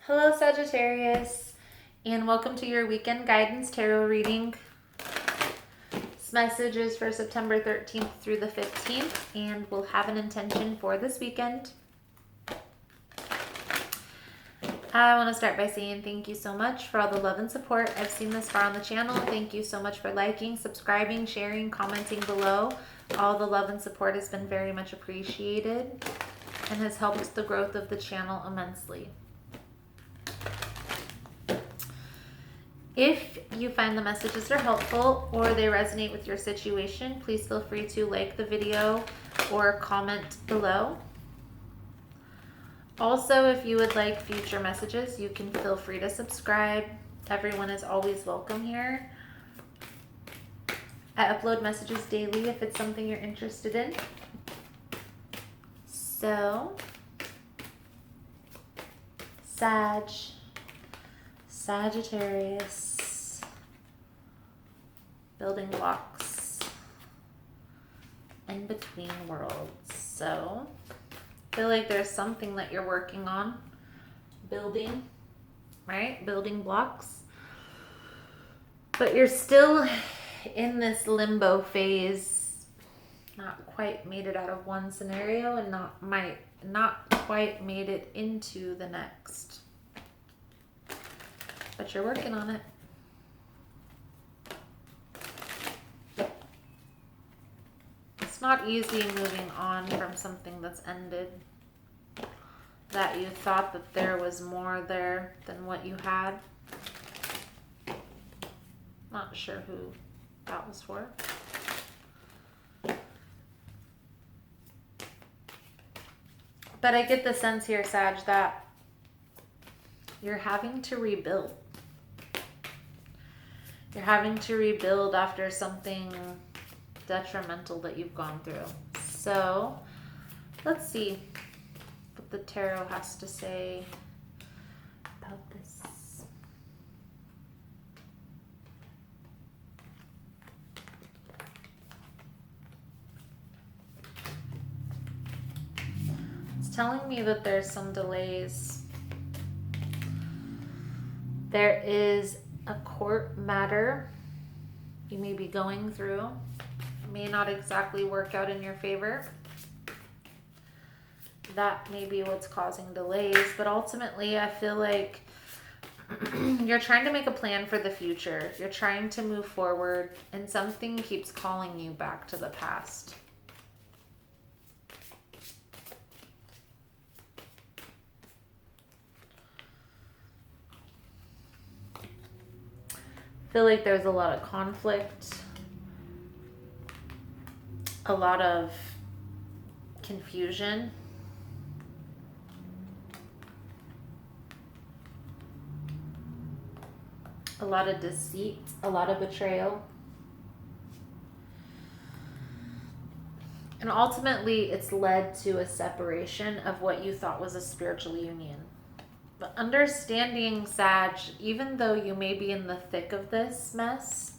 Hello, Sagittarius, and welcome to your weekend guidance tarot reading. This message is for September 13th through the 15th, and we'll have an intention for this weekend. I want to start by saying thank you so much for all the love and support I've seen this far on the channel. Thank you so much for liking, subscribing, sharing, commenting below. All the love and support has been very much appreciated and has helped the growth of the channel immensely. If you find the messages are helpful or they resonate with your situation, please feel free to like the video or comment below. Also, if you would like future messages, you can feel free to subscribe. Everyone is always welcome here. I upload messages daily if it's something you're interested in. So, Sagittarius, building blocks in between worlds. So, I feel like there's something that you're working on, building, right? Building blocks. But you're still in this limbo phase, not quite made it out of one scenario and not quite made it into the next. But you're working on it. It's not easy moving on from something that's ended, that you thought that there was more there than what you had. Not sure who that was for. But I get the sense here, Sag, that you're having to rebuild. You're having to rebuild after something detrimental that you've gone through. So let's see what the tarot has to say about this. It's telling me that there's some delays. There is a court matter you may be going through. It may not exactly work out in your favor. That may be what's causing delays, but ultimately I feel like you're trying to make a plan for the future. You're trying to move forward, and something keeps calling you back to the past. I feel like there's a lot of conflict, a lot of confusion, a lot of deceit, a lot of betrayal. And ultimately, it's led to a separation of what you thought was a spiritual union. But understanding, Sag, even though you may be in the thick of this mess,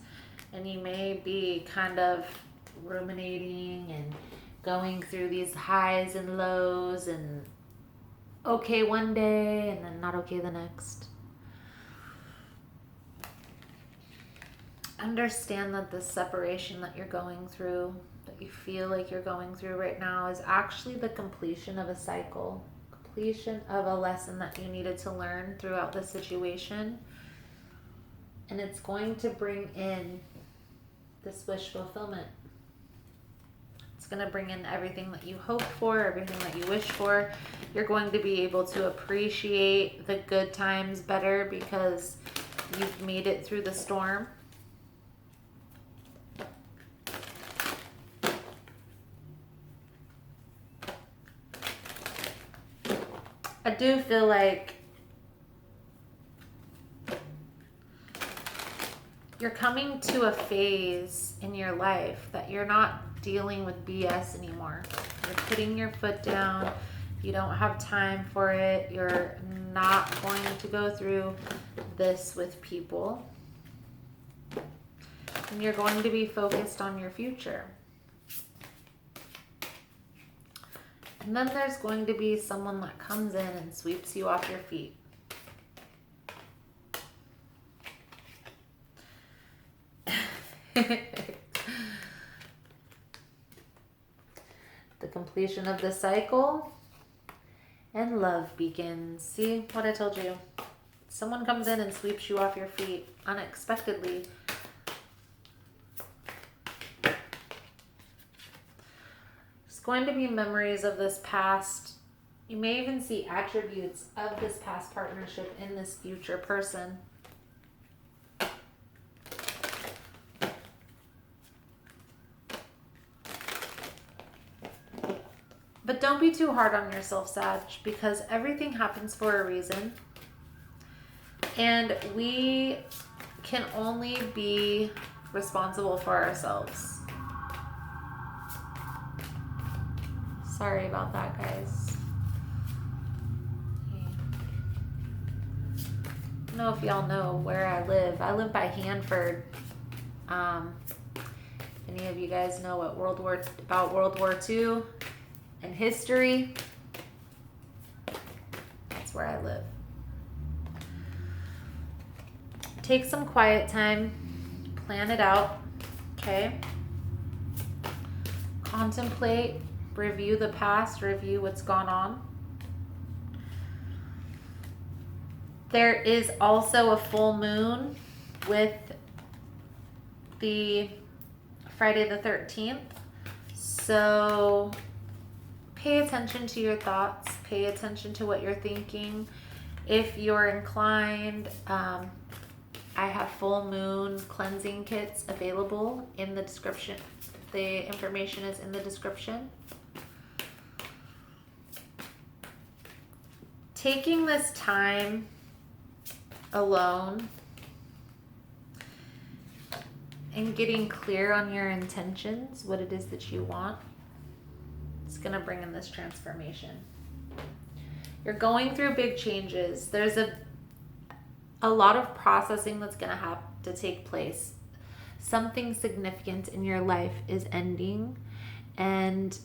and you may be kind of ruminating and going through these highs and lows and okay one day and then not okay the next. Understand that the separation that you're going through, that you feel like you're going through right now, is actually the completion of a cycle. Completion of a lesson that you needed to learn throughout the situation. And it's going to bring in this wish fulfillment. It's going to bring in everything that you hope for, everything that you wish for. You're going to be able to appreciate the good times better because you've made it through the storm. I do feel like you're coming to a phase in your life that you're not dealing with BS anymore. You're putting your foot down. You don't have time for it. You're not going to go through this with people. And you're going to be focused on your future. And then there's going to be someone that comes in and sweeps you off your feet. The completion of the cycle, and love begins. See what I told you? Someone comes in and sweeps you off your feet unexpectedly. There's going to be memories of this past. You may even see attributes of this past partnership in this future person. But don't be too hard on yourself, Sag, because everything happens for a reason. And we can only be responsible for ourselves. Sorry about that, guys. I don't know if y'all know where I live. I live by Hanford. Any of you guys know what World War II and history? That's where I live. Take some quiet time, plan it out, okay? Contemplate, review the past, review what's gone on. There is also a full moon with the Friday the 13th. So pay attention to your thoughts, pay attention to what you're thinking. If you're inclined, I have full moon cleansing kits available in the description. The information is in the description. Taking this time alone and getting clear on your intentions, what it is that you want, it's going to bring in this transformation. You're going through big changes. There's a lot of processing that's going to have to take place. Something significant in your life is ending, and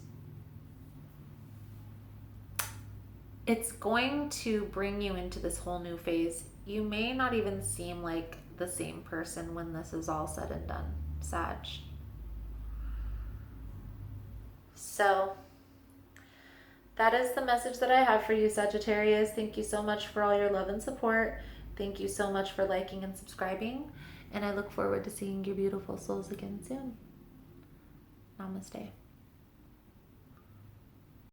it's going to bring you into this whole new phase. You may not even seem like the same person when this is all said and done, Sag. So that is the message that I have for you, Sagittarius. Thank you so much for all your love and support. Thank you so much for liking and subscribing. And I look forward to seeing your beautiful souls again soon. Namaste.